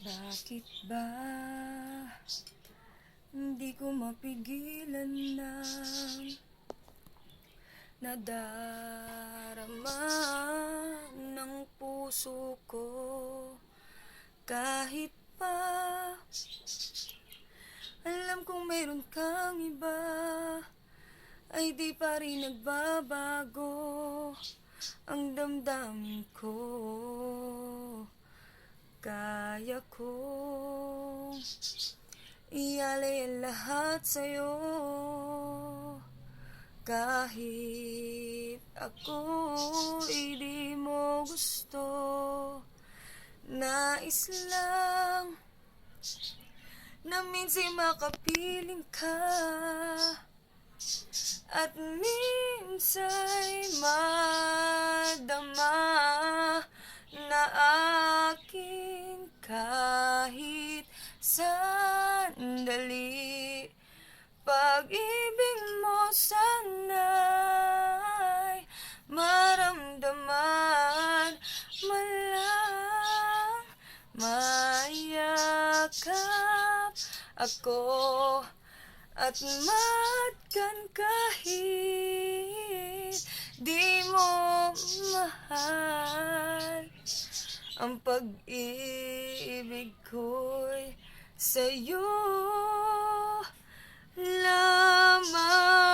Bakit ba hindi ko mapigilan ng nadarama ng puso ko? Kahit pa alam kong meron kang iba, ay di pa rin nagbabago ang damdamin ko. Kaya kong ialay ang lahat sa'yo, kahit ako'y di mo gusto. Nais lang na minsan makapiling ka, at minsa'y madama na aking kahit sandali. Pag-ibig mo sana'y maramdaman, man lang mayakap ako at matkan kahit di mo mahal. Ang pag-ibig ko'y sa'yo lamang.